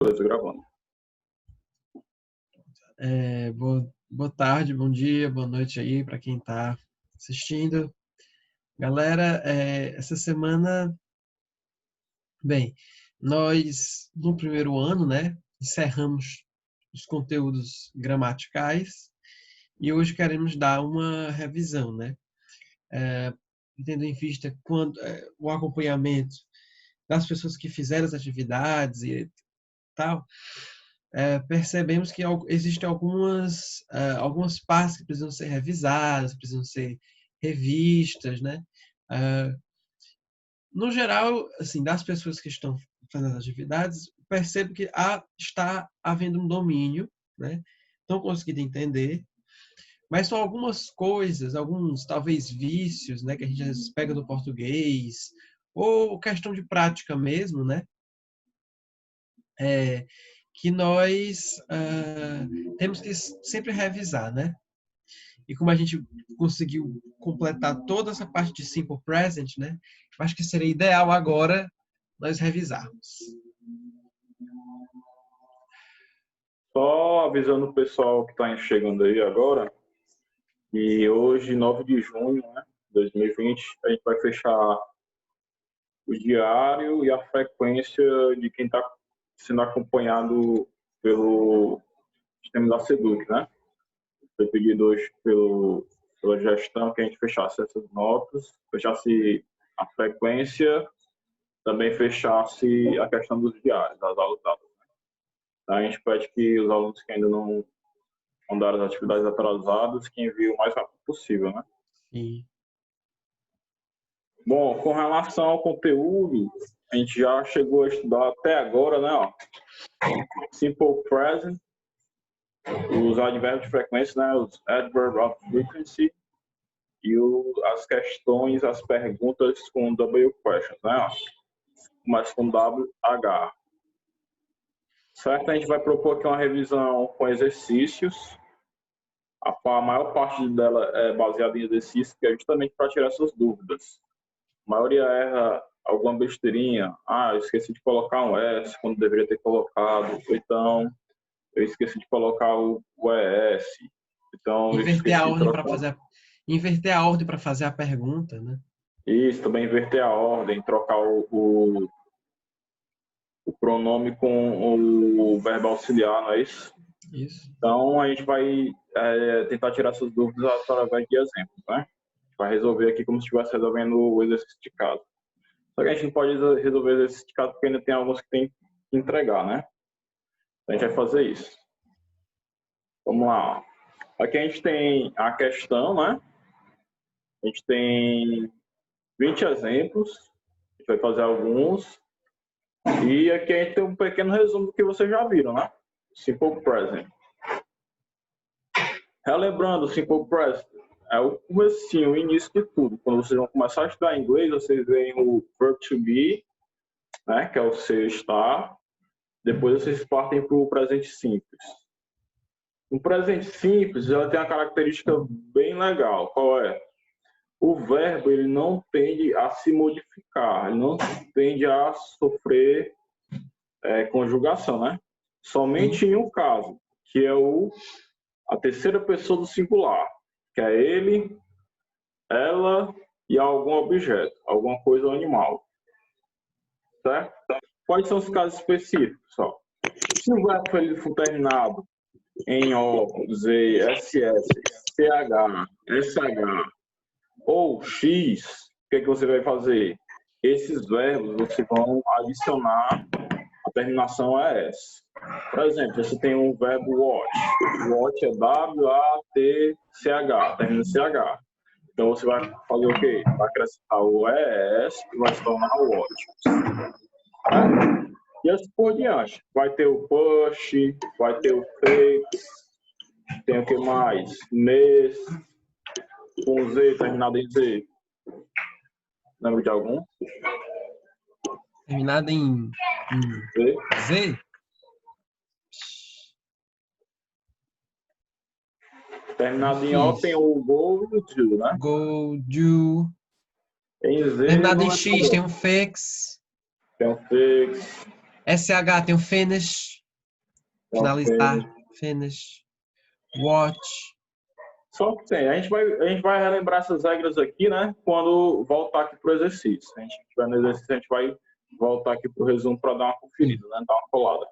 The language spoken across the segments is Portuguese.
Beleza, gravando. Boa tarde, bom dia, boa noite aí para quem está assistindo. Galera, essa semana, nós no primeiro ano, né, encerramos os conteúdos gramaticais e hoje queremos dar uma revisão, né, tendo em vista o acompanhamento das pessoas que fizeram as atividades e tal. Percebemos que existem algumas partes que precisam ser revisadas, precisam ser revistas, né? No geral, assim, das pessoas que estão fazendo as atividades, percebo que está havendo um domínio, né? Estão conseguindo entender, mas são algumas coisas, alguns talvez vícios, né, que a gente às vezes pega do português, ou questão de prática mesmo, né? Que nós temos que sempre revisar, né? E como a gente conseguiu completar toda essa parte de Simple Present, né? Acho que seria ideal agora nós revisarmos. Só avisando o pessoal que está chegando aí agora, que hoje, 9 de junho, né, 2020, a gente vai fechar o diário e a frequência de quem está sendo acompanhado pelo sistema da SEDUC, né? Foi pedido hoje pela gestão que a gente fechasse essas notas, fechasse a frequência, também fechasse a questão dos diários, das aulas dadas. A gente pede que os alunos que ainda não mandaram as atividades atrasadas, que enviem o mais rápido possível, né? Sim. Bom, com relação ao conteúdo, a gente já chegou a estudar até agora, né? Ó, Simple Present, os advérbios de frequência, né? Os Adverb of Frequency e as questões, as perguntas com W questions, né? Ó, mas com WH. Certo? A gente vai propor aqui uma revisão com exercícios. A maior parte dela é baseada em exercícios, que é justamente para tirar essas dúvidas. A maioria erra alguma besteirinha. Eu esqueci de colocar um S quando deveria ter colocado. Ou então, eu esqueci de colocar o ES. Então, eu Inverter esqueci a de ordem trocar. inverter a ordem para fazer a pergunta, né? Isso, também inverter a ordem, trocar o pronome com o verbo auxiliar, não é isso? Isso. Então, a gente vai tentar tirar essas dúvidas através de exemplos, né? A gente vai resolver aqui como se estivesse resolvendo o exercício de casa. Só que a gente não pode resolver o exercício de casa porque ainda tem alguns que tem que entregar, né? Então, a gente vai fazer isso. Vamos lá. Aqui a gente tem a questão, né? A gente tem 20 exemplos. A gente vai fazer alguns. E aqui a gente tem um pequeno resumo do que vocês já viram, né? Simple Present. Relembrando, o Simple Present é o comecinho, o início de tudo. Quando vocês vão começar a estudar inglês, vocês veem o verb to be, né, que é o ser estar. Depois vocês partem para o presente simples. O presente simples, ela tem uma característica bem legal. Qual é? O verbo, ele não tende a se modificar, ele não tende a sofrer conjugação, né? Somente em um caso, que é a terceira pessoa do singular, que é ele, ela e algum objeto, alguma coisa ou animal. Certo? Quais são os casos específicos? Só? Se o verbo for terminado em O, Z, SS, CH, SH ou X, o que você vai fazer? Esses verbos você vão adicionar a terminação a S. Por exemplo, você tem um verbo watch. Watch é W-A-T-C-H, termina em CH. Então você vai fazer o quê? Vai acrescentar o ES e vai se tornar o watch. E assim por diante. Vai ter o push, vai ter o fix, tem o que mais? Nesse, com Z, terminado em Z. Lembra de algum? Terminado em Z? Terminado em O tem o go e o do, né? Go, do. Em Z, Terminado em não é X tem um fix. Tem um fix. SH tem o finish, finalizar, finish, watch. Só que tem, a gente vai relembrar essas regras aqui, né? Quando voltar aqui para o exercício. Se a gente estiver no exercício, a gente vai voltar aqui para o resumo para dar uma conferida, né? Dar uma colada.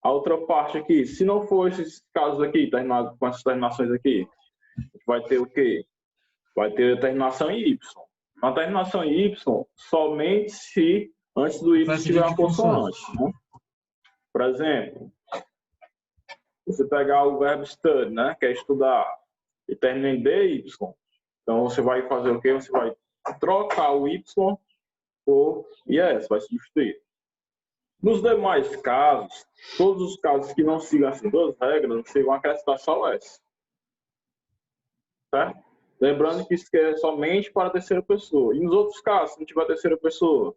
A outra parte aqui, se não for esses casos aqui, terminado com essas terminações aqui, a gente vai ter o quê? Vai ter a terminação em Y. Na terminação em Y, somente se antes do Y tiver uma consoante. Né? Por exemplo, você pegar o verbo study, né, que é estudar, e termina em DY, então você vai fazer o quê? Você vai trocar o Y por IS, vai substituir. Nos demais casos, todos os casos que não sigam essas duas regras, você vai acrescentar só o S. Certo? Lembrando que isso é somente para a terceira pessoa. E nos outros casos, se não tiver terceira pessoa,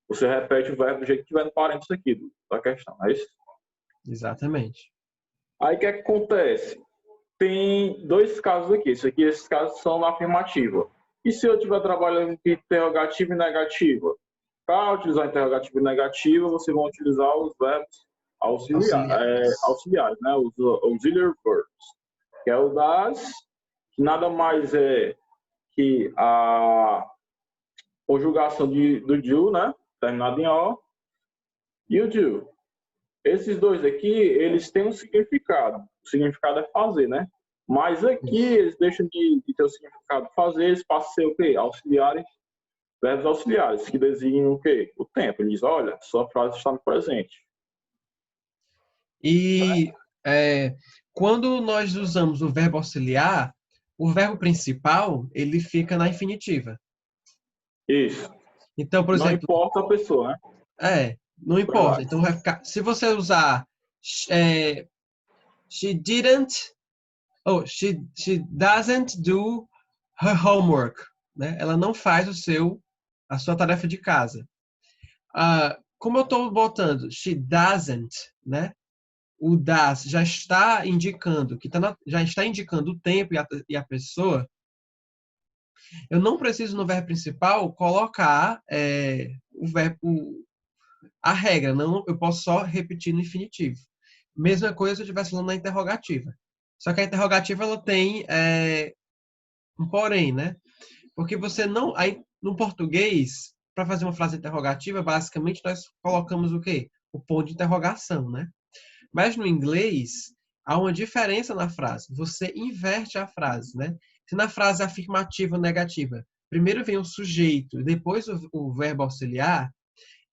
você repete o verbo do jeito que tiver no parênteses aqui da questão, é isso? Exatamente. Aí o que acontece? Tem dois casos aqui. Esses casos são na afirmativa. E se eu estiver trabalhando com interrogativa e negativa? Para utilizar interrogativa e negativa, vocês vão utilizar os verbos auxiliares, né? Os auxiliary verbs, que é o das, que nada mais é que a conjugação do do, né? Terminado em O, e o do. Esses dois aqui, eles têm um significado. O significado é fazer, né? Mas aqui eles deixam de ter o significado fazer, eles passam a ser o quê? Auxiliares, verbos auxiliares, que designam o quê? O tempo. Ele diz, olha, sua frase está no presente. E quando nós usamos o verbo auxiliar, o verbo principal, ele fica na infinitiva. Isso. Então, por exemplo... Não importa a pessoa, né? Não importa. Então, vai ficar... Se você usar she doesn't do her homework, né? Ela não faz a sua tarefa de casa. Como eu estou botando she doesn't, né? O does já está indicando já está indicando o tempo e a pessoa. Eu não preciso no verbo principal colocar a regra, não, eu posso só repetir no infinitivo. Mesma coisa se eu estivesse falando na interrogativa. Só que a interrogativa ela tem um porém, né? Porque você não... Aí, no português, para fazer uma frase interrogativa, basicamente nós colocamos o quê? O ponto de interrogação, né? Mas no inglês, há uma diferença na frase. Você inverte a frase, né? Se na frase afirmativa ou negativa, primeiro vem o sujeito, depois o verbo auxiliar,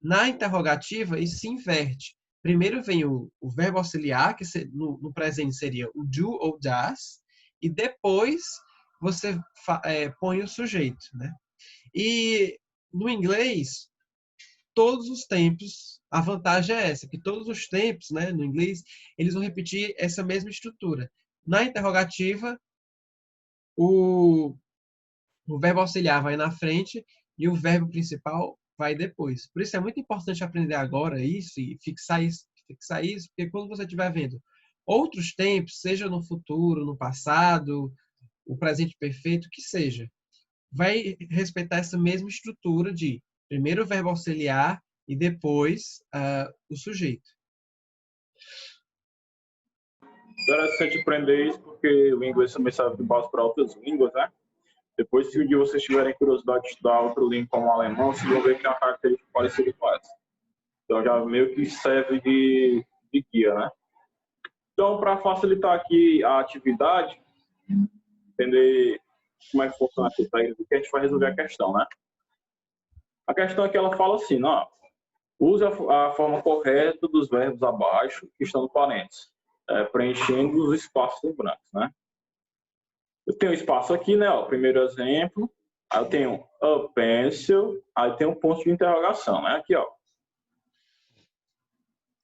na interrogativa, isso se inverte. Primeiro vem o verbo auxiliar, que no presente seria o do ou does, e depois você põe o sujeito, né? E no inglês, todos os tempos, a vantagem é essa, que todos os tempos, né, no inglês, eles vão repetir essa mesma estrutura. Na interrogativa, o verbo auxiliar vai na frente e o verbo principal vai depois. Por isso é muito importante aprender agora isso e fixar isso, porque quando você estiver vendo outros tempos, seja no futuro, no passado, o presente perfeito, que seja, vai respeitar essa mesma estrutura de primeiro o verbo auxiliar e depois o sujeito. Interessante aprender isso, porque o inglês também serve de base para outras línguas, né? Depois, se um dia vocês tiverem curiosidade de estudar outro língua como o alemão, vocês vão ver que tem uma característica parecida com essa. Então, já meio que serve de guia, né? Então, para facilitar aqui a atividade, entender como é que funciona essa técnica, a gente vai resolver a questão, né? A questão é que ela fala assim, ó, use a forma correta dos verbos abaixo que estão no parênteses, preenchendo os espaços em brancos, né? Eu tenho espaço aqui, né? Ó, primeiro exemplo. Aí eu tenho a pencil. Aí tem um ponto de interrogação, né? Aqui, ó.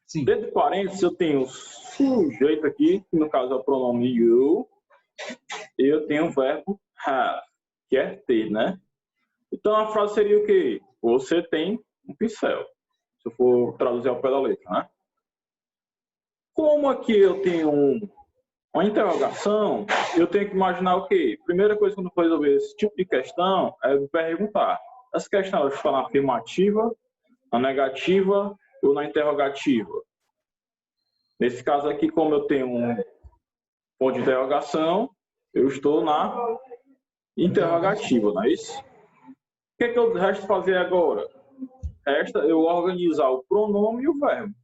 Sim. Dentro do parênteses eu tenho o sujeito aqui, que no caso é o pronome you. E eu tenho o verbo have, que é ter, né? Então a frase seria o quê? Você tem um pincel. Se eu for traduzir ao pé da letra, né? Como aqui eu tenho uma interrogação, eu tenho que imaginar o quê? Primeira coisa quando eu for resolver esse tipo de questão é perguntar: essa questão está na afirmativa na negativa ou na interrogativa? Nesse caso aqui, como eu tenho um ponto de interrogação, eu estou na interrogativa, não é isso? O que é que eu resta fazer agora? Resta eu organizar o pronome e o verbo.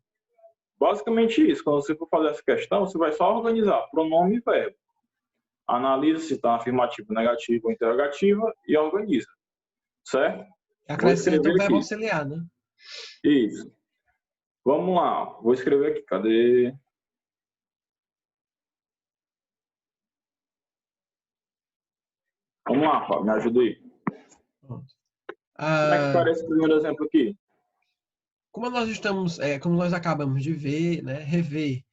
Basicamente isso. Quando você for fazer essa questão, você vai só organizar pronome e verbo. Analisa se está afirmativa, negativa ou interrogativa e organiza. Certo? Acrescenta o verbo auxiliar, né? Isso. Vamos lá. Vou escrever aqui. Cadê? Vamos lá, Fábio. Me ajuda aí. Como é que parece o primeiro exemplo aqui? Como nós estamos, como nós acabamos de ver, né, rever,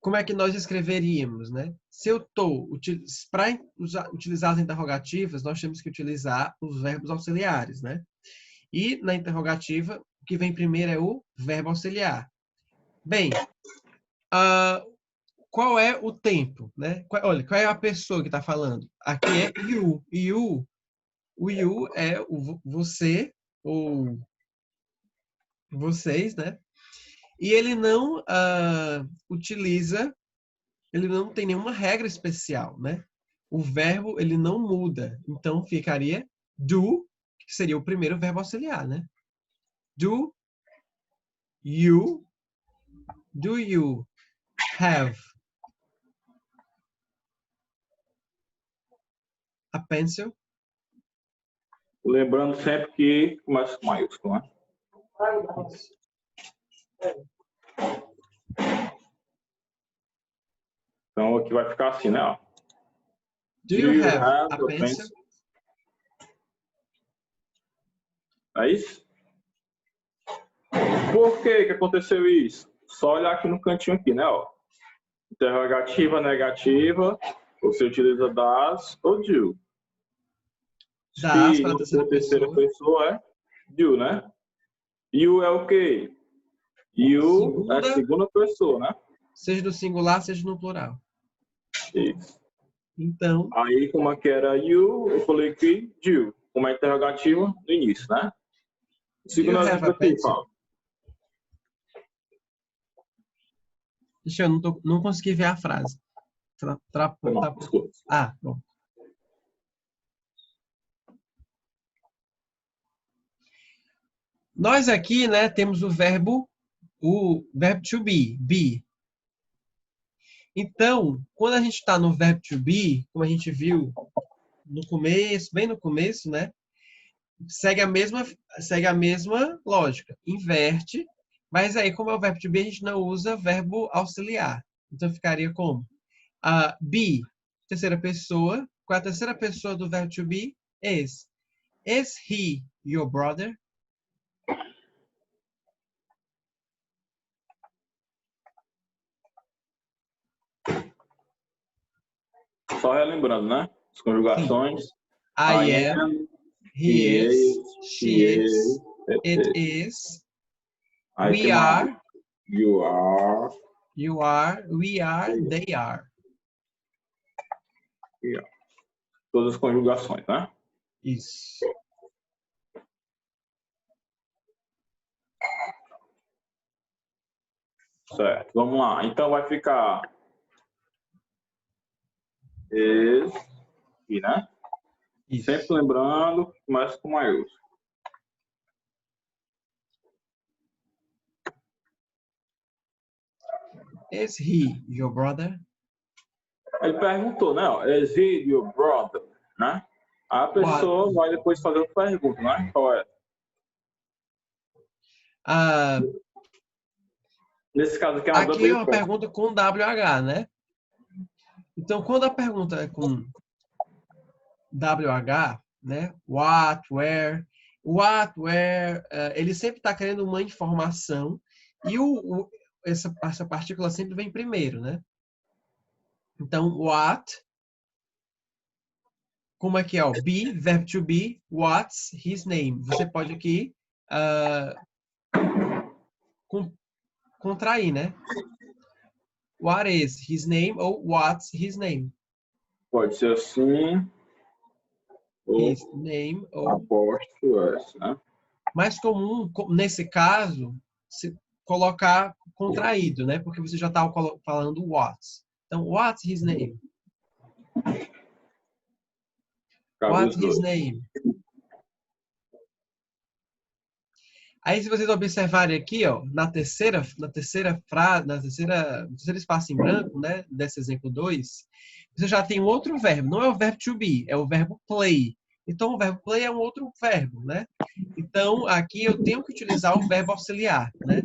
como é que nós escreveríamos, né? Se eu estou para utilizar as interrogativas, nós temos que utilizar os verbos auxiliares, né? E na interrogativa, o que vem primeiro é o verbo auxiliar. Bem, qual é o tempo, né? Olha, qual é a pessoa que está falando? Aqui é you. You. O you é o você ou vocês, né? E ele não ele não tem nenhuma regra especial, né? O verbo, ele não muda. Então, ficaria do, que seria o primeiro verbo auxiliar, né? Do you have a pencil? Lembrando sempre que começa com maiúsculo, né? Isso. Então aqui vai ficar assim, né? Ó. Do you have a pencil? É isso? Por que aconteceu isso? Só olhar aqui no cantinho aqui, né? Ó. Interrogativa, negativa, você utiliza das ou do. Das Se para a terceira pessoa é do, né? You é o quê? You é a segunda pessoa, né? Seja no singular, seja no plural. Isso. Então. Aí, como aqui era you, eu coloquei do, como é interrogativa no início, né? Segundo exemplo aqui, Paulo. Deixa eu não consegui ver a frase. Bom. Nós aqui, né, temos o verbo to be. Então, quando a gente está no verbo to be, como a gente viu no começo, bem no começo, né, segue a mesma lógica, inverte, mas aí, como é o verbo to be, a gente não usa verbo auxiliar. Então, ficaria como? Be, terceira pessoa. Qual é a terceira pessoa do verbo to be? Is. Is he your brother? Só relembrando, né? As conjugações. Sim. I am, he is, she is, it is, we are, you are, we are, they are. Todas as conjugações, né? Isso. Certo, vamos lá. Então vai ficar is, e, né? Isso. Sempre lembrando, começa com maiúsculo. Is he your brother? Ele perguntou, né? Is he your brother? Né? A pessoa vai depois fazer a pergunta, né? Qual é? Nesse caso aqui é uma aqui é uma pergunta com WH, né? Então, quando a pergunta é com WH, né? What, where, ele sempre está querendo uma informação e essa partícula sempre vem primeiro, né? Então, what, como é que é? Be, verbo to be, what's his name? Você pode aqui contrair, né? What is his name ou what's his name? Pode ser assim. His name ou apóstrofo S, né? Mais comum, nesse caso, se colocar contraído, né? Porque você já está falando what. Então, what's his name? Cabe What's os his dois. name? Aí, se vocês observarem aqui, ó, no terceiro espaço em branco, né, desse exemplo 2, você já tem um outro verbo. Não é o verbo to be, é o verbo play. Então, o verbo play é um outro verbo, né? Então, aqui eu tenho que utilizar o verbo auxiliar, né?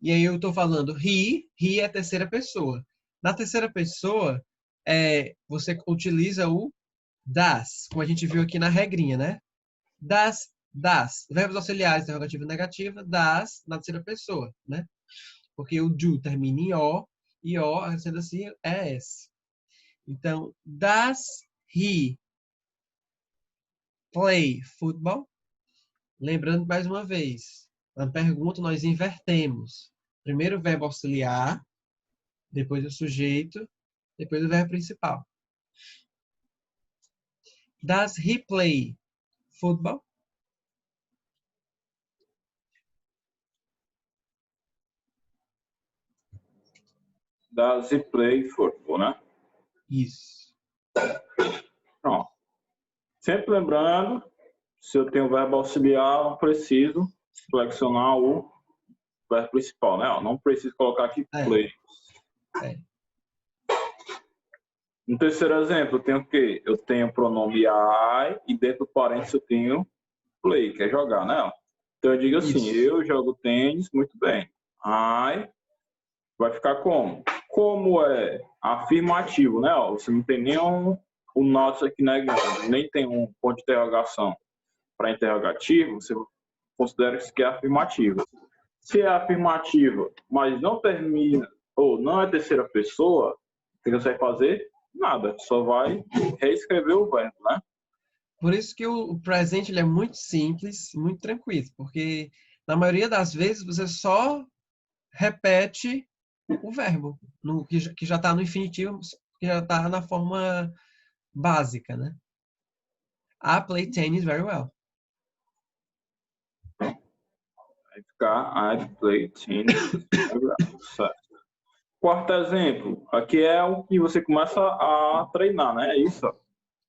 E aí eu estou falando he é a terceira pessoa. Na terceira pessoa, você utiliza o das, como a gente viu aqui na regrinha, né? Das. Verbos auxiliares, interrogativa negativa, das, na terceira pessoa, né? Porque o do termina em o, e o, sendo assim, é s. Então, does he play football? Lembrando mais uma vez, na pergunta nós invertemos. Primeiro o verbo auxiliar, depois o sujeito, depois o verbo principal. Does he play football? Does he play football, né? Isso. Pronto. Sempre lembrando, se eu tenho verbo auxiliar, não preciso flexionar o verbo principal, né? Não preciso colocar aqui play. No terceiro exemplo, eu tenho o quê? Eu tenho o pronome I e dentro do parênteses eu tenho play, que é jogar, né? Então eu digo assim, Isso. eu jogo tênis, muito bem. I vai ficar como? Como é afirmativo, né? Você não tem nenhum o not aqui negando, nem tem um ponto de interrogação para interrogativo, você considera isso que é afirmativo. Se é afirmativa, mas não termina, ou não é terceira pessoa, o que você vai fazer? Nada, só vai reescrever o verbo, né? Por isso que o presente ele é muito simples, muito tranquilo, porque na maioria das vezes você só repete o verbo, que já está no infinitivo, que já está na forma básica, né? I play tennis very well. Vai ficar I play tennis. Certo. Quarto exemplo, aqui é o que você começa a treinar, né? É isso.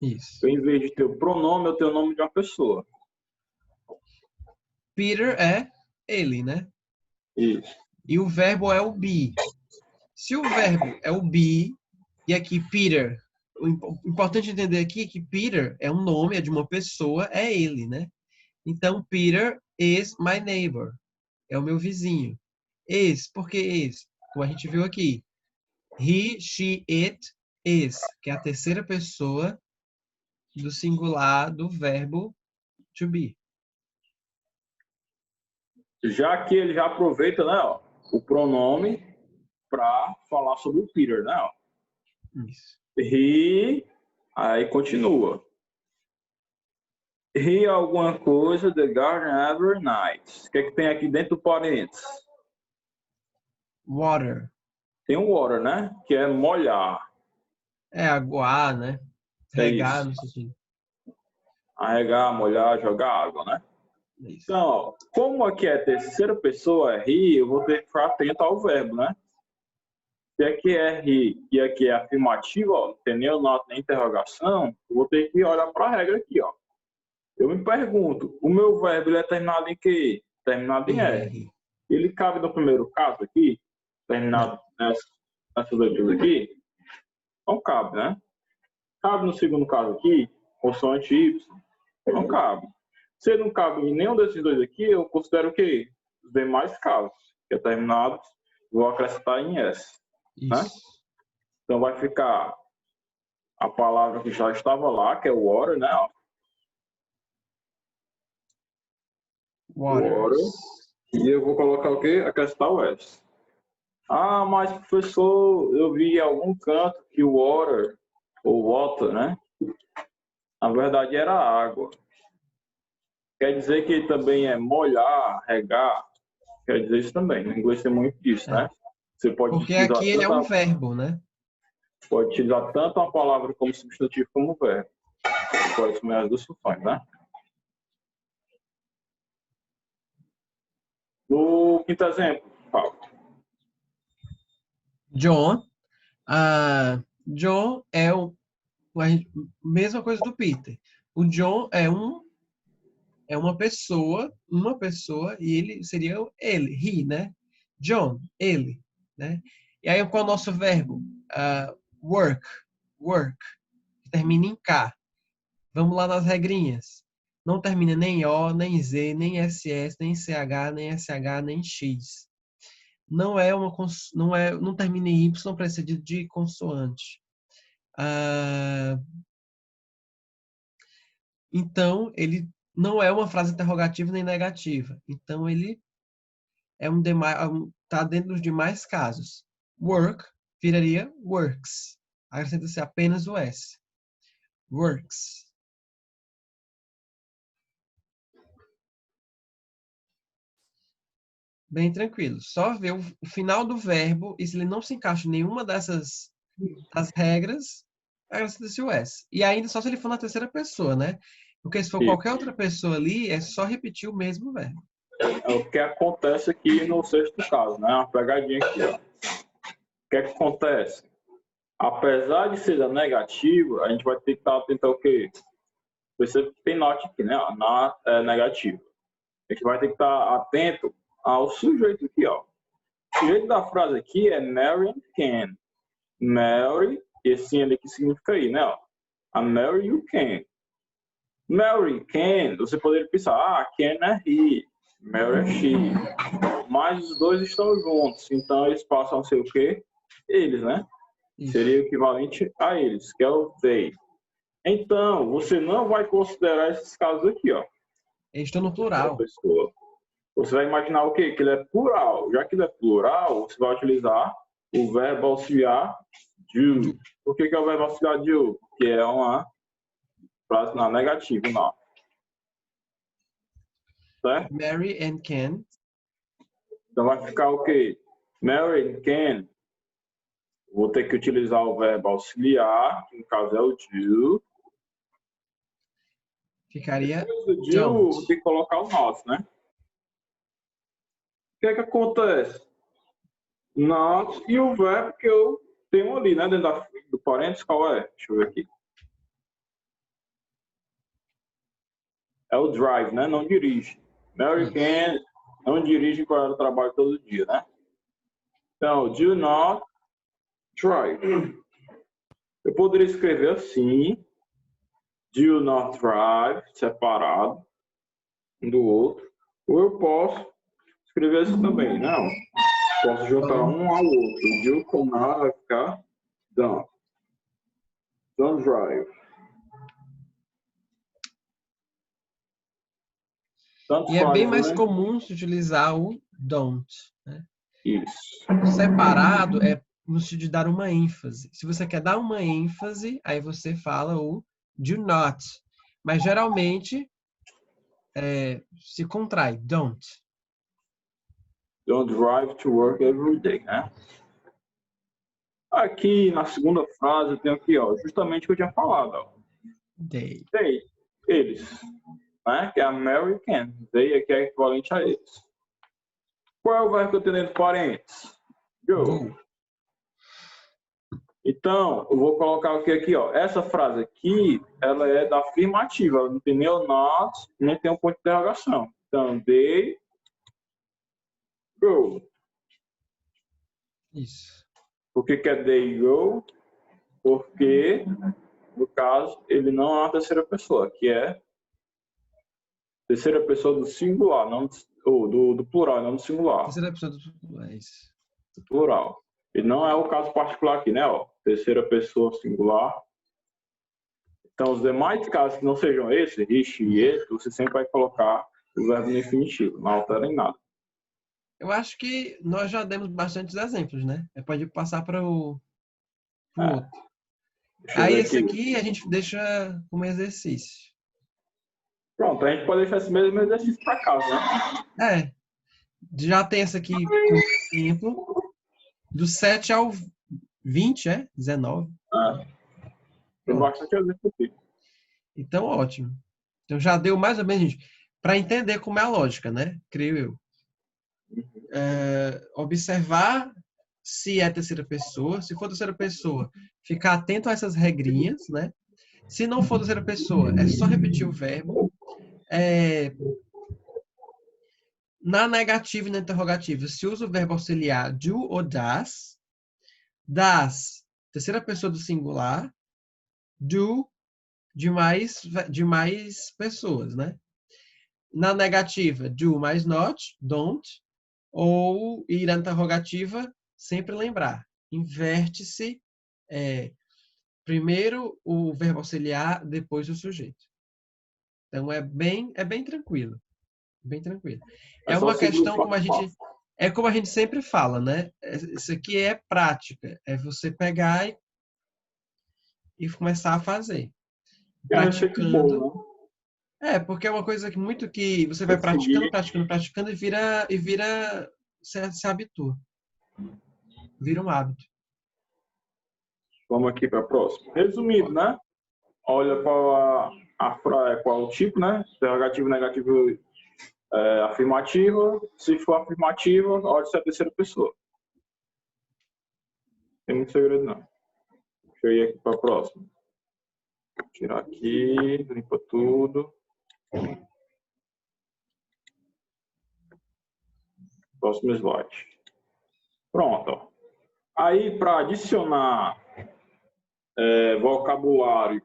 Isso. Em vez de ter o pronome, eu tenho o nome de uma pessoa. Peter é ele, né? Isso. E o verbo é o be. Se o verbo é o be, e aqui Peter, o importante entender aqui é que Peter é um nome, é de uma pessoa, é ele, né? Então, Peter is my neighbor. É o meu vizinho. Is, por que is? Como a gente viu aqui. He, she, it, is, que é a terceira pessoa do singular do verbo to be. Já que ele já aproveita, né, ó, o pronome para falar sobre o Peter, né? Ó. Isso. He, aí continua. He alguma coisa, the garden every night. O que é que tem aqui dentro do parênteses? Water. Tem um water, né? Que é molhar. É aguar, né? É Regar, isso. no sentido. Arregar, molhar, jogar água, né? É isso. Então, ó, como aqui é terceira pessoa, é he, eu vou ter que ficar atento ao verbo, né? Se aqui é he e aqui é afirmativo, ó, não tem nem o not nem interrogação, eu vou ter que olhar para a regra aqui, ó. Eu me pergunto, o meu verbo ele é terminado em quê? Terminado em R. Ele cabe no primeiro caso aqui, terminado nessas letras aqui? Não cabe, né? Cabe no segundo caso aqui, consoante Y? Não cabe. Se não cabe em nenhum desses dois aqui, eu considero o quê? Os demais casos, que é terminado, vou acrescentar em S. Né? Então vai ficar a palavra que já estava lá, que é water, né? Water. E eu vou colocar o quê? Acrescentar o S. Ah, mas professor, eu vi em algum canto que o water, ou water, né? Na verdade era água. Quer dizer que também é molhar, regar. Quer dizer isso também. No inglês tem muito disso, né? Você pode Porque utilizar aqui ele é um verbo, né? Pode utilizar tanto uma palavra como substantivo como verbo. Pode assumir as duas funções, né? o quinto exemplo. Fala. John. John é a mesma coisa do Peter. O John é uma pessoa, e ele seria ele, he, né? John, ele, né? E aí qual é o nosso verbo? Work, que termina em K. Vamos lá nas regrinhas. Não termina nem em O, nem em Z, nem em SS, nem em CH, nem em SH, nem em X. Não termina em Y precedido de consoante. Então, ele não é uma frase interrogativa nem negativa. Então, ele está dentro dos demais casos. Work viraria works. Acrescenta-se apenas o S. Works. Bem tranquilo. Só ver o final do verbo e se ele não se encaixa em nenhuma das regras, acrescenta-se o S. E ainda só se ele for na terceira pessoa, né? Porque se for qualquer outra pessoa ali, é só repetir o mesmo verbo. É o que acontece aqui no sexto caso, né? Uma pegadinha aqui, ó. O que acontece? Apesar de ser negativa, a gente vai ter que estar atento ao quê? Você tem not aqui, né? Not é negativo. A gente vai ter que estar atento ao sujeito aqui, ó. O sujeito da frase aqui é Mary and Ken. Mary, esse ali que significa aí, né? Ó. A Mary you can. Mary, Ken, você poderia pensar, Ken é he, Mary é she. Mas os dois estão juntos, então eles passam a ser o quê? Eles, né? Isso. Seria o equivalente a eles, que é o they. Então, você não vai considerar esses casos aqui, ó. Eles estão no plural. Você vai imaginar o quê? Que ele é plural. Já que ele é plural, você vai utilizar o verbo auxiliar do. Por que é o verbo auxiliar do? Que é uma frase na negativa, não. Certo? Mary and Ken. Então vai ficar o quê? Mary and Ken. Vou ter que utilizar o verbo auxiliar, que no caso é o do. Ficaria depois do do, vou ter que colocar o not, né? O que é que acontece? Not e o verbo que eu tenho ali, né? Dentro do parênteses, qual é? Deixa eu ver aqui. É o drive, né? Não dirige. Mary Ken não dirige para o trabalho todo dia, né? Então, do not drive. Eu poderia escrever assim. Do not drive, separado um do outro. Ou eu posso escrever assim também. Não. Posso juntar um ao outro. Do com nada vai ficar don't. Don't drive. Tanto e é bem mais né? comum se utilizar o don't. Né? Isso. O separado é no sentido de dar uma ênfase. Se você quer dar uma ênfase, aí você fala o do not. Mas geralmente se contrai, don't. Don't drive to work every day, né? Aqui na segunda frase eu tenho aqui, ó, justamente o que eu tinha falado, ó. They. They, eles, né? Que é American. They aqui é equivalente a eles. Qual é o verbo que eu tenho dentro de parênteses? Go. Então, eu vou colocar o que aqui, ó. Essa frase aqui, ela é da afirmativa. Ela não tem nem o not, nem tem um ponto de interrogação. Então, they go. Isso. Por que é they go? Porque, no caso, ele não é uma terceira pessoa, que é terceira pessoa do singular, não do plural, não do singular. Terceira pessoa do plural, é isso. Do plural. E não é o caso particular aqui, né? Ó, terceira pessoa singular. Então, os demais casos que não sejam esse, he, e ele, você sempre vai colocar o verbo no infinitivo, não altera em nada. Eu acho que nós já demos bastantes exemplos, né? Pode passar para o outro. Aí esse aqui a gente deixa como exercício. Pronto, a gente pode deixar esse mesmo exercício para casa, né? Já tem essa aqui como exemplo. Do 7 ao 20, 19. Tem bastante exemplo aqui. Então, ótimo. Então já deu mais ou menos, gente, para entender como é a lógica, né? Creio eu. observar se é terceira pessoa. Se for terceira pessoa, ficar atento a essas regrinhas, né? Se não for terceira pessoa, é só repetir o verbo. Na negativa e na interrogativa, se usa o verbo auxiliar do ou das. Das, terceira pessoa do singular. Do, de mais pessoas, né? Na negativa, do mais not, don't. Ou, e na interrogativa, sempre lembrar. Inverte-se primeiro o verbo auxiliar, depois o sujeito. Então, é bem tranquilo. Bem tranquilo. É só uma seguir o questão passo a passo. como a gente sempre fala, né? Isso aqui é prática. É você pegar e começar a fazer. É uma receita Praticando. boa, Porque é uma coisa que você né? vai Tem que seguir. praticando e vira, se habitua. Vira um hábito. Vamos aqui para a próxima. Resumido, né? Olha qual o tipo, né? Interrogativo, negativo, afirmativa. Se for afirmativa, olha se é a terceira pessoa. Não tem muito segredo, não. Deixa eu ir aqui para a próxima. Vou tirar aqui, limpa tudo. Próximo slide. Pronto. Aí, para adicionar vocabulário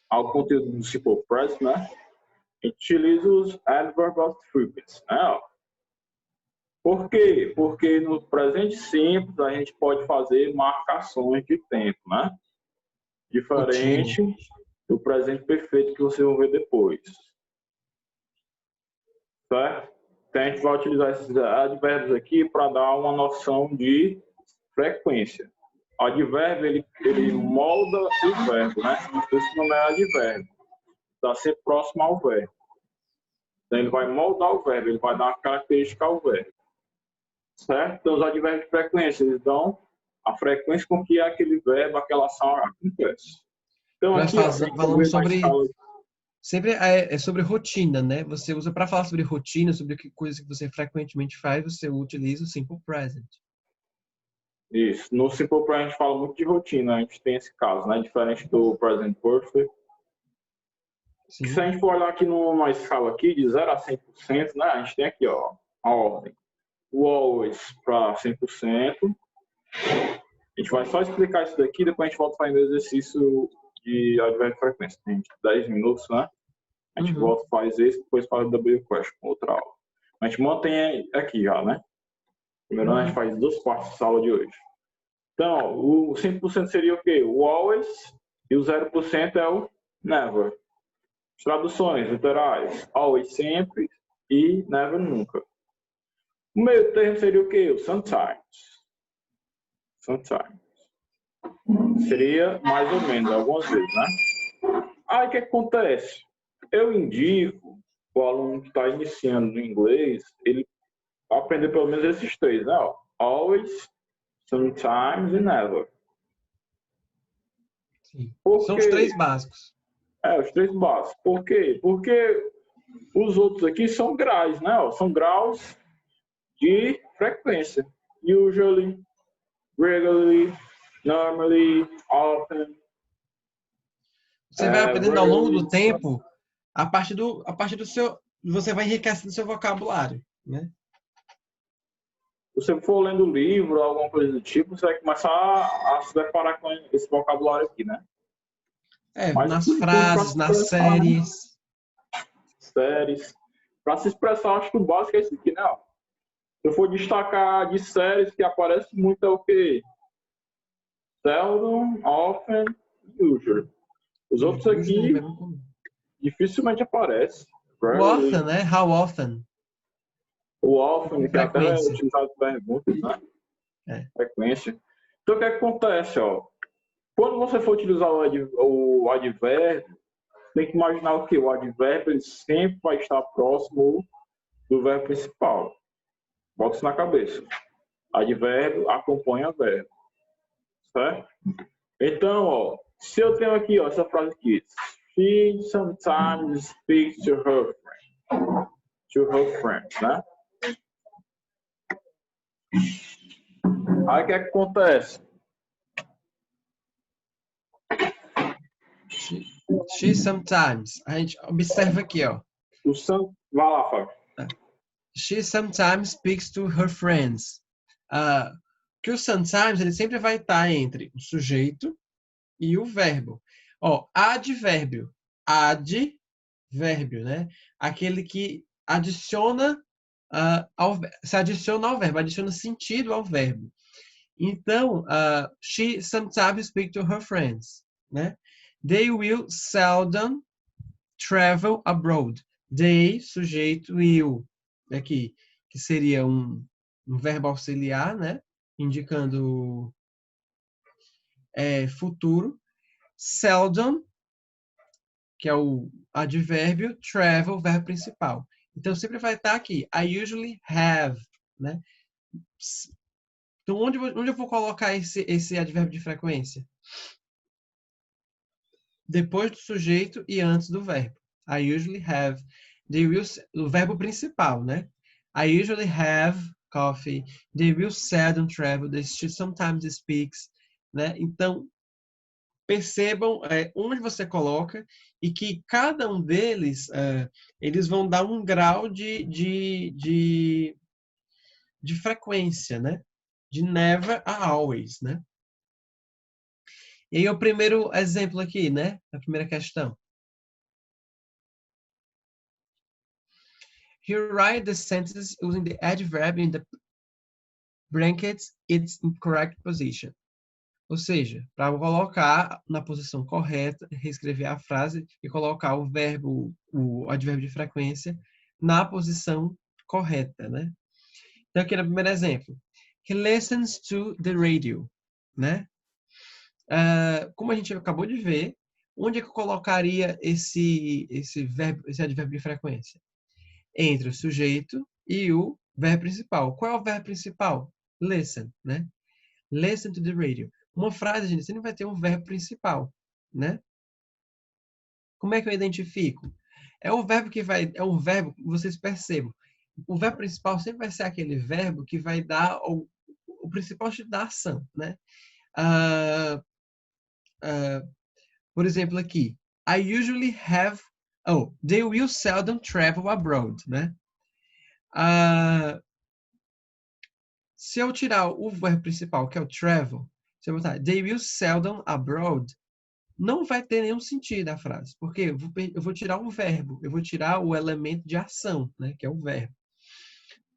ao conteúdo do Simple Present, né? A gente utiliza os adverbs of frequency, né? Por quê? Porque no presente simples a gente pode fazer marcações de tempo, né? Diferente Contínuo. do presente perfeito que vocês vão ver depois. Certo? Então a gente vai utilizar esses advérbios aqui para dar uma noção de frequência. O advérbio, ele molda o verbo, né? Esse não é advérbio. Está sempre próximo ao verbo. Então ele vai moldar o verbo, ele vai dar uma característica ao verbo. Certo? Então os advérbios de frequência, eles dão a frequência com que aquele verbo, aquela ação acontece. Então Nós aqui, ó, a gente vai falamos ver na sobre... escala. Sempre sobre rotina, né? Você usa para falar sobre rotina, sobre coisas que você frequentemente faz, você utiliza o simple present. Isso. No Simple Present a gente fala muito de rotina, a gente tem esse caso, né? Diferente do Present Perfect. Sim. Se a gente for olhar aqui numa escala aqui de 0 a 100%, né? A gente tem aqui, ó, a ordem. O always para 100%. A gente vai só explicar isso daqui, depois a gente volta fazendo exercício de advérbio de frequência. Tem 10 minutos, né? A gente volta, faz esse, depois faz o W question com outra aula. A gente mantém aqui já, né? Primeiro a gente faz 2 partes da aula de hoje. Então, o 100% seria o quê? O always e o 0% é o never. As traduções literais, always sempre e never nunca. O meio termo seria o quê? O sometimes. Sometimes. Seria mais ou menos, algumas vezes, né? Aí o que acontece? Eu indico o aluno que está iniciando no inglês, ele aprender pelo menos esses 3, né? Always, sometimes e never. Sim. Por São quê? os 3 básicos. Os 3 básicos. Por quê? Porque os outros aqui são graus, né? São graus de frequência. Usually, regularly, normally, often. Você vai aprendendo ao longo Rarely. do tempo, a partir do seu... Você vai enriquecendo o seu vocabulário, né? Se você for lendo livro, alguma coisa do tipo, você vai começar a se deparar com esse vocabulário aqui, né? Mas Nas tudo para frases, se nas expressar, né? séries. Séries. Para se expressar, acho que o básico é esse aqui, né? Se eu for destacar de séries que aparece muito é o quê? Seldom, often, usually. Os outros aqui dificilmente aparecem. O often, né? How often? O often, que até é Frequência. utilizado para perguntas, né? Frequência. Então, o que acontece, ó? Quando você for utilizar o advérbio, tem que imaginar o quê? O advérbio ele sempre vai estar próximo do verbo principal. Bota isso na cabeça. Advérbio acompanha verbo. Certo? Então, ó, se eu tenho aqui, ó, essa frase aqui. She sometimes speaks to her friend. To her friend, né? Aí o que é que acontece? She sometimes. A gente observa aqui, ó. O Sam... Vai lá, Fábio. She sometimes speaks to her friends. Que o sometimes ele sempre vai estar entre o sujeito e o verbo. Ó, advérbio. Advérbio, né? Aquele que adiciona se adiciona ao verbo, adiciona sentido ao verbo. Então, she sometimes speaks to her friends, né? They will seldom travel abroad. They, sujeito, will, aqui, que seria um verbo auxiliar, né? Indicando futuro. Seldom, que é o advérbio, travel, verbo principal. Então, sempre vai estar aqui. I usually have, né? Então, onde eu vou colocar esse advérbio de frequência? Depois do sujeito e antes do verbo. I usually have. They will, o verbo principal, né? I usually have coffee. They will seldom travel. They sometimes speaks, né? Então, percebam onde você coloca e que cada um deles, eles vão dar um grau de frequência, né? De never a always, né? E aí o primeiro exemplo aqui, né? A primeira questão. Here write the sentence using the adverb in the brackets its incorrect position. Ou seja, para colocar na posição correta, reescrever a frase e colocar o verbo, o advérbio de frequência na posição correta, né? Então aqui no primeiro exemplo, he listens to the radio, né? Como a gente acabou de ver, onde é que eu colocaria esse verbo, esse advérbio de frequência? Entre o sujeito e o verbo principal. Qual é o verbo principal? Listen, né? Listen to the radio. Uma frase, gente, sempre vai ter um verbo principal, né? Como é que eu identifico? É um verbo que vocês percebam. O verbo principal sempre vai ser aquele verbo que vai dar o principal tipo da ação, né? Por exemplo, aqui, I usually have. Oh, they will seldom travel abroad, né? Se eu tirar o verbo principal, que é o travel, se eu botar they will seldom abroad, não vai ter nenhum sentido a frase, porque eu vou tirar um verbo, eu vou tirar o elemento de ação, né, que é o verbo.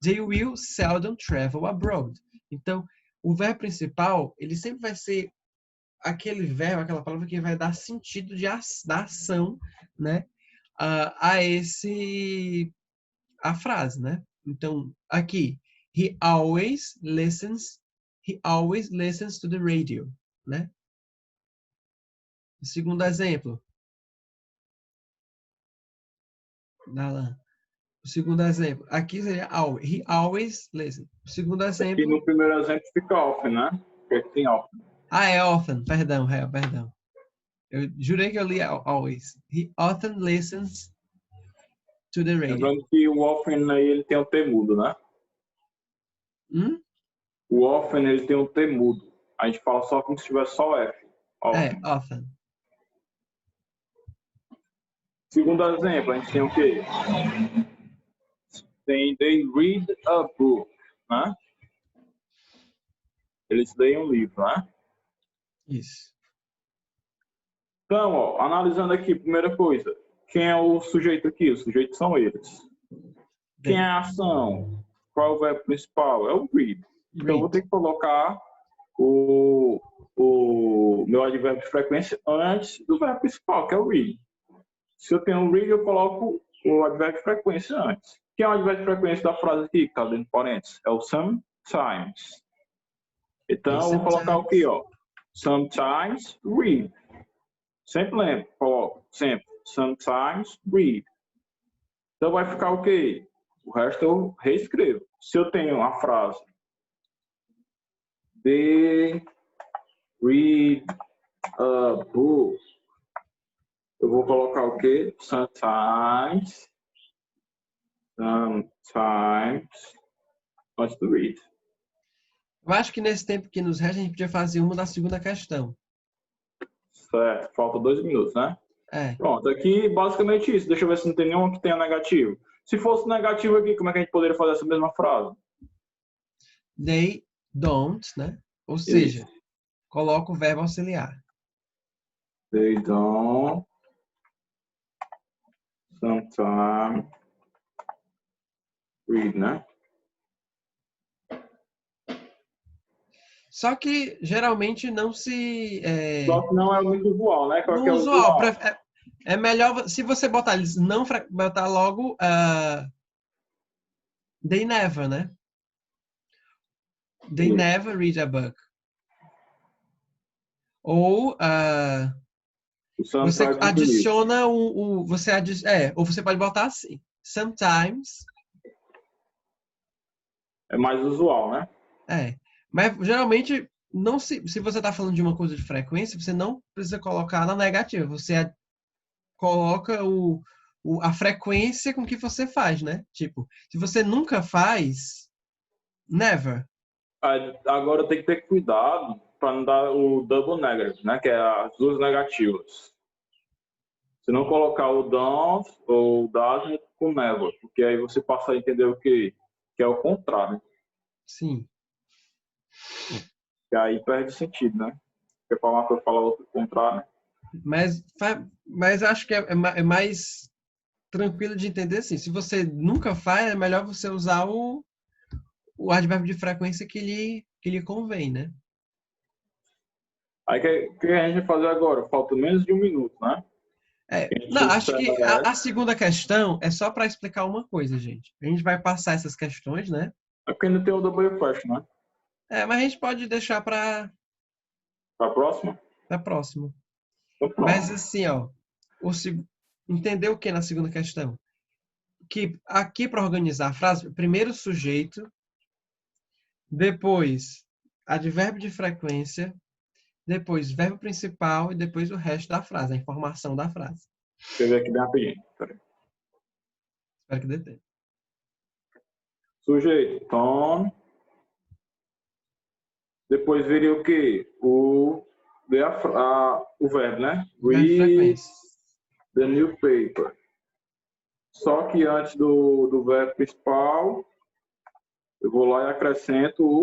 They will seldom travel abroad. Então, o verbo principal, ele sempre vai ser aquele verbo, aquela palavra que vai dar sentido da ação, né, a frase, né? Então, aqui, he always listens to the radio, né? Segundo exemplo. O segundo exemplo. Aqui seria always. He always listens. O segundo exemplo. E no primeiro exemplo fica often, né? Porque aqui tem often. É often. Perdão. Eu jurei que eu li always. He often listens to the radio. Lembrando que o often aí ele tem um T mudo, né? O often ele tem um T mudo. A gente fala só como se tivesse só F. Often. Often. Segundo exemplo, a gente tem o quê? Tem they read a book, né? Eles leem um livro, né? Isso. Então, ó, analisando aqui, primeira coisa, quem é o sujeito aqui? Os sujeitos são eles. Quem é a ação? Qual é o verbo principal? É o read. Então, eu vou ter que colocar o meu advérbio de frequência antes do verbo principal, que é o read. Se eu tenho um read, eu coloco o advérbio de frequência antes. Quem é o advérbio de frequência da frase aqui, que está dentro de parênteses? É o sometimes. Então, eu vou colocar o quê? Ó? Sometimes read. Sempre lembro, coloco, sempre. Sometimes read. Então, vai ficar o quê? O resto eu reescrevo. Se eu tenho a frase they read a book, eu vou colocar o quê? Sometimes antes do read. Eu acho que nesse tempo que nos resta, a gente podia fazer uma da segunda questão. Certo, falta 2 minutos, né? É. Pronto, aqui basicamente isso. Deixa eu ver se não tem nenhum que tenha negativo. Se fosse negativo aqui, como é que a gente poderia fazer essa mesma frase? They don't, né? Ou Isso. seja, coloca o verbo auxiliar. They don't sometimes read, né? Só que geralmente não se. Só que não é muito usual, né? Qual No que é o usual. usual? É melhor se você botar eles não botar logo they never, né? They Isso. never read a book. Ou O você sometimes read. adiciona ou você pode botar assim. Sometimes. É mais usual, né? Mas geralmente não se você está falando de uma coisa de frequência, você não precisa colocar na negativa. Você coloca a frequência com que você faz, né? Tipo, se você nunca faz, never. Agora tem que ter cuidado para não dar o double negative, né? Que é as duas negativas. Se não colocar o don't ou o doesn't com never, porque aí você passa a entender o que é o contrário. Sim. E aí perde sentido, né? Porque falar uma coisa falar outra contrário. Mas acho que é mais tranquilo de entender assim. Se você nunca faz, é melhor você usar o advérbio de frequência que lhe convém, né? Aí o que a gente vai fazer agora? Falta menos de 1 minuto, né? A Não, gente acho que encerra a segunda questão é só para explicar uma coisa, gente. A gente vai passar essas questões, né? é porque ainda tem o double question, né? Mas a gente pode deixar para Para a próxima? a próxima. Então Mas pronto. assim, ó, entendeu o que na segunda questão? Que aqui para organizar a frase, primeiro o sujeito, depois advérbio de frequência, depois verbo principal e depois o resto da frase, a informação da frase. Deixa eu ver aqui bem rapidinho. Peraí. Espero que dê tempo. Sujeito, Tom. Depois viria o quê? O verbo, né? Verbo de Read frequência. the newspaper. Só que antes do verbo principal, eu vou lá e acrescento